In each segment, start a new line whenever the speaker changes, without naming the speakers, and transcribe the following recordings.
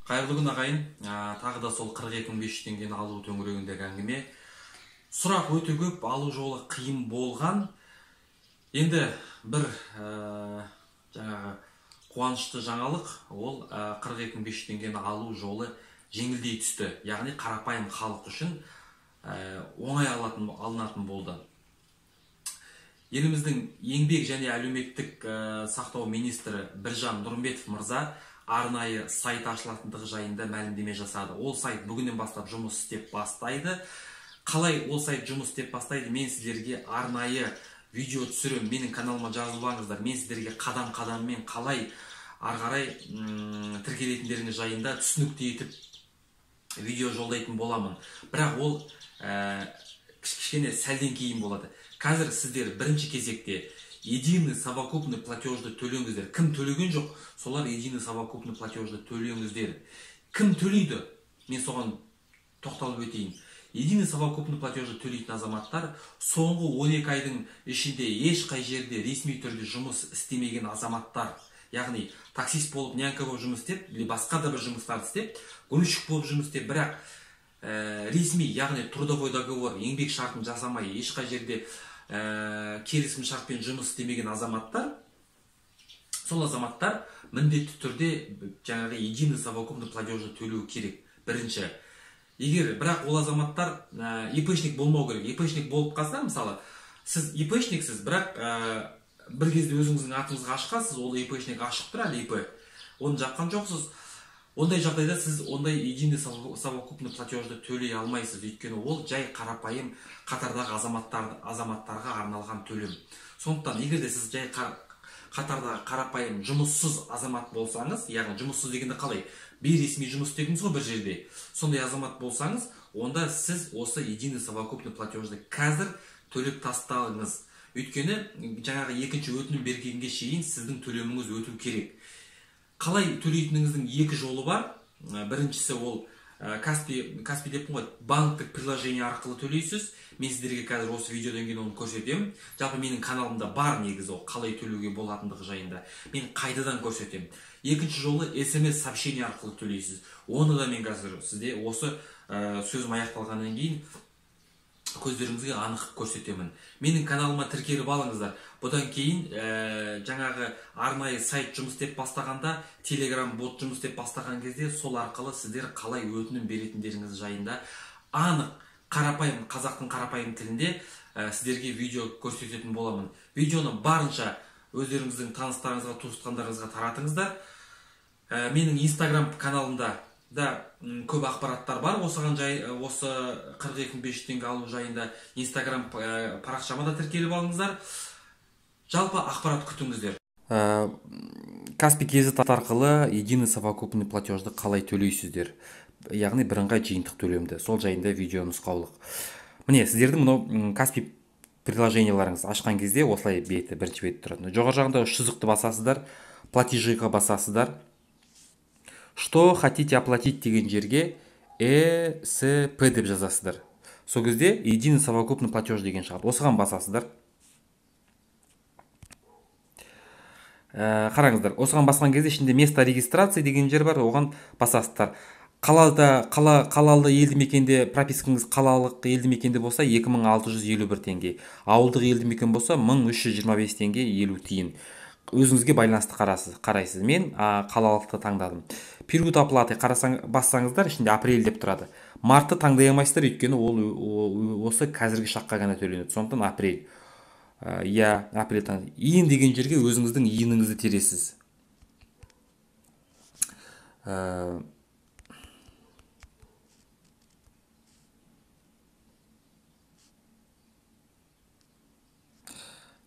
Қайырлы күн ағайын. Тағы да сол 42.500 теңгені алу төңірегіндегі әңгіме. Сұрақ өте көп, алу жолы қиын болған. Енді бір жаңағы қуанышты жаңалық, ол 42.500 теңгені алу жолы жеңілдей түсті. Яғни қарапайым халық үшін оңай алынатын болды. Еліміздің еңбек және әлеуметтік сақтау министрі Біржан Нұрымбетов мырза арнайы сайт ашылатындығы жайында мәлімдеме жасады. Ол сайт бүгіннен бастап жұмыс істеп бастайды. Қалай ол сайт жұмыс істеп бастайды? Мен сіздерге арнайы видео түсірем. Менің каналыма жазылып алыңыздар. Мен сіздерге қадам-қадаммен қалай ары қарай тіркелетіндеріңіз жайында түсінікті етіп видео жолдайтын боламын. Бірақ ол кішкене сәлден кейін болады. Қазір сіздер бірінші кезекте единый совокупный платежды төлеңіздер. Кім төлеген жоқ, солар единый совокупный платежды төлеңіздер. Кім төлейді? Мен соған тоқталып өтейін. Единый совокупный платежды төлейтін азаматтар соңғы 12 айдың ішінде ешқай жерде ресми түрде жұмыс істемеген азаматтар. Яғни таксист болып, нянька болып жұмыс істеп, или басқа да бір жұмыстарды істеп, грузчик болып жұмыс істеп, бірақ ресми, яғни трудовой договор, еңбек шартын жасамай, ешқай жерде келісім шартпен жұмыс істемеген азаматтар, сол азаматтар міндетті түрде жаңағы единый совокупный платежды төлеу керек. Бірінші. Егер бірақ ол азаматтар ИПшник болмау керек. ИПшник болып қалса, мысалы, сіз ИПшниксіз, бірақ бір кезде өзіңіздің атыңызға ашқансыз, ол ИПшник ашық тұр әлі ИП. Оны жапқан жоқсыз. Ондай жағдайда сіз ондай единый совокупный платежды төлей алмайсыз. Өйткені ол жай қарапайым қатардағы азаматтарға арналған төлем. Сондықтан егер де сіз жай қатардағы қарапайым жұмыссыз азамат болсаңыз, яғни жұмыссыз дегенде қалай? Бейресми жұмыс істедіңіз ғой бір жерде. Сондай азамат болсаңыз, онда сіз осы единый совокупный платежды қазір төлеп тасталыңыз. Өйткені жаңағы екінші өтінім бергенге шейін сіздің төлеміңіз өту керек. Қалай төлейтініңіздің екі жолы бар. Біріншісі ол Каспи деппін ғой, банктік приложение арқылы төлейсіз. Мен сіздерге қазір осы видеодан кейін оны көрсетемін. Жалпы менің каналымда бар негізі ол қалай төлеуге болатындығы жайында. Мен қайдадан көрсетемін. Екінші жолы SMS сообщение арқылы төлейсіз. Оны да мен қазір сізде осы сөзім аяқталғаннан кейін көздеріңізге анық көрсетемін. Менің каналыма тіркеліп алыңыздар. Бұдан кейін жаңағы арнайы сайт жұмыс істеп бастағанда, Telegram бот жұмыс істеп бастаған кезде сол арқылы сіздер қалай өтінім беретіндеріңіз жайында анық қарапайым, қазақтың қарапайым тілінде сіздерге видео көрсететін боламын. Видеоны барынша өздеріңіздің таныстарыңызға, туысқандарыңызға таратыңыздар. Менің Instagram каналымда да көп ақпараттар бар осыған жай, осы 42.500 теңге алу жайында. Instagram парақшама да тіркеліп алыңыздар. Жалпы ақпарат күтіңіздер. Каспи KZ арқылы единый совокупный платежды қалай төлейсіздер? Яғни бірыңғай жиынтық төлемді. Сол жайында видео нұсқаулық. Міне, сіздердің мынау Каспи приложенияларыңыз ашқан кезде осылай бірінші беті тұрады. Жоғары жағында үш сызықты басасыздар, платежиға басасыздар. Что хотите оплатить деген жерге ЭСП деп жазасыздар. Сол кезде единый совокупный платеж деген шығады. Осыған басасыздар. Қараңыздар, осыған басқан кезде ішінде место регистрации деген жер бар, оған басасыздар. Қалалы елді мекенде, пропискаңыз қалалық елді мекенде болса 2651 теңге. Ауылдық елді мекен болса 1325 теңге 50 тиын. Өзіңізге байланысты қарайсыз. Мен қалалықты таңдадым. Период оплаты бассаңыздар, ішінде апрель деп тұрады. Мартты таңдай алмайсыздар, өйткені ол осы қазіргі шаққа ғана төленеді. Сондықтан апрель. Апрель таңдай. Иін деген жерге өзіңіздің иініңізді тересіз.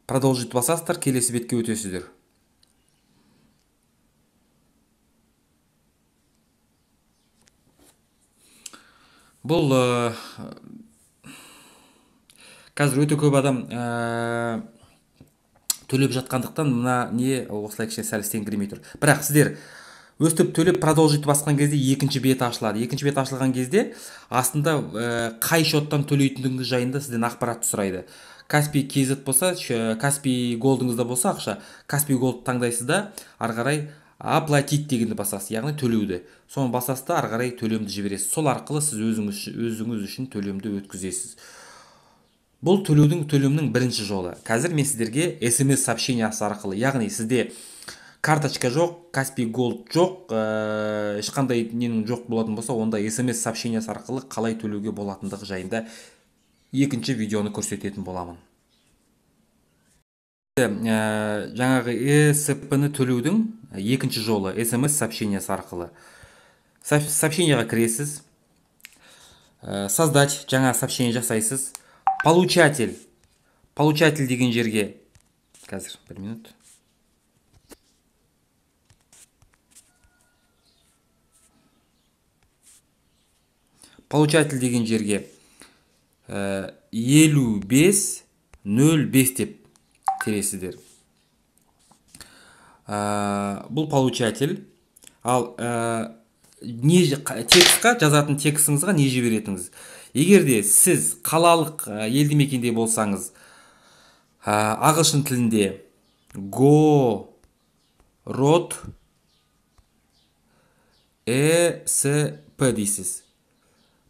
Продолжить басасыздар, келесі бетке өтесіздер. Бұл қазір өте көп адам төлеп жатқандықтан мына не осылай кішкене сәл істеңгіремей тұр. Бірақ сіздер өстіп төлеп продолжить басқан кезде екінші бет ашылады. Екінші бет ашылған кезде астында қай шоттан төлейтіндігіңіз жайында сізден ақпарат сұрайды. Каспи KZ болса, Каспи Голдыңызда болса ақша, Каспи Голд таңдайсыз да, ары қарай оплатить дегенді басасыз, яғни төлеуді. Соны басасыз да ары қарай төлемді жібересіз. Сол арқылы сіз өзіңіз үшін төлемді өткізесіз. Бұл төлемнің бірінші жолы. Қазір мен сіздерге SMS сообщениясы арқылы, яғни сізде карточка жоқ, Каспий Голд жоқ, ешқандай ненің жоқ болатын болса, онда SMS сообщениясы арқылы қалай төлеуге болатындығы жайында екінші видеоны көрсететін боламын. Жаңағы ESP-ні төлеудің екінші жолы SMS сообщениясы арқылы. Сообщенияға кіресіз, создать жаңа сообщение жасайсыз. Получатель деген жерге, қазір бір минут. Получатель деген жерге 5505 деп тересіздер. Бұл получатель. Ал текстқа жазатын текстіңізға не жіберетіңіз? Егерде сіз қалалық елді мекенде болсаңыз, ағылшын тілінде город ESP дейсіз.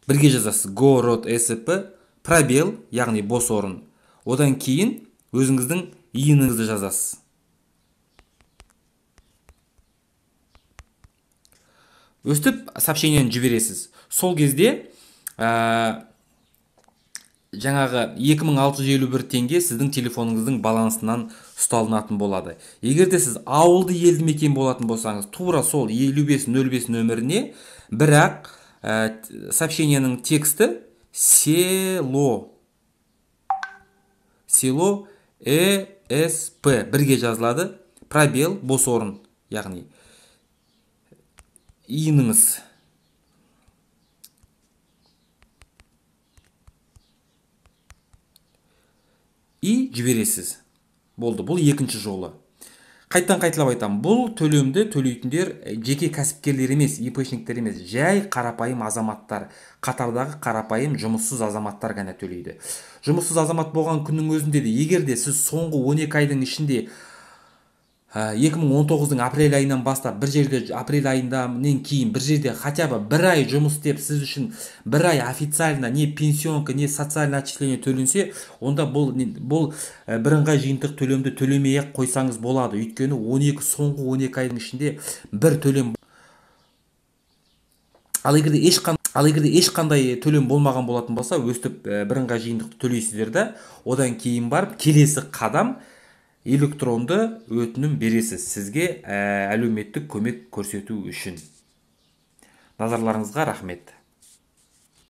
Бірге жазасыз. Город ESP, пробел, яғни бос орын. Одан кейін өзіңіздің иініңізді жазасыз. Өстіп сообщениені жібересіз. Сол кезде жаңағы 2651 теңге сіздің телефоныңыздың балансынан ұсталынатын болады. Егерде сіз ауылды елді мекен болатын болсаңыз, тура сол 5505 нөміріне, бірақ сообщениенің тексті село ESP бірге жазылады, пробел, бос орын, яғни иініңіз. И жібересіз. Болды, бұл екінші жолы. Қайттан қайталап айтам, бұл төлемді төлейтіндер жеке кәсіпкерлер емес, ИПшниктер емес, жай қарапайым азаматтар, қатардағы қарапайым жұмыссыз азаматтар ғана төлейді. Жұмыссыз азамат болған күннің өзінде де, егерде сіз соңғы 12 айдың ішінде 2019-дың апрель айынан бастап бір жерде апрель айынан кейін бір жерде хотя бы бір ай жұмыс істеп, сіз үшін бір ай официально не пенсионка, не социальное отчисление төленсе, онда бұл бірыңғай жиынтық төлемді төлемей-ақ қойсаңыз болады. Өйткені соңғы 12 айдың ішінде бір төлем. Ал егерде ешқандай төлем болмаған болатын болса, өстіп бірыңғай жиынтықты төлейсіздер да, одан кейін барып келесі қадам электронды өтінім бересіз сізге әлеуметтік көмек көрсету үшін. Назарларыңызға рахмет.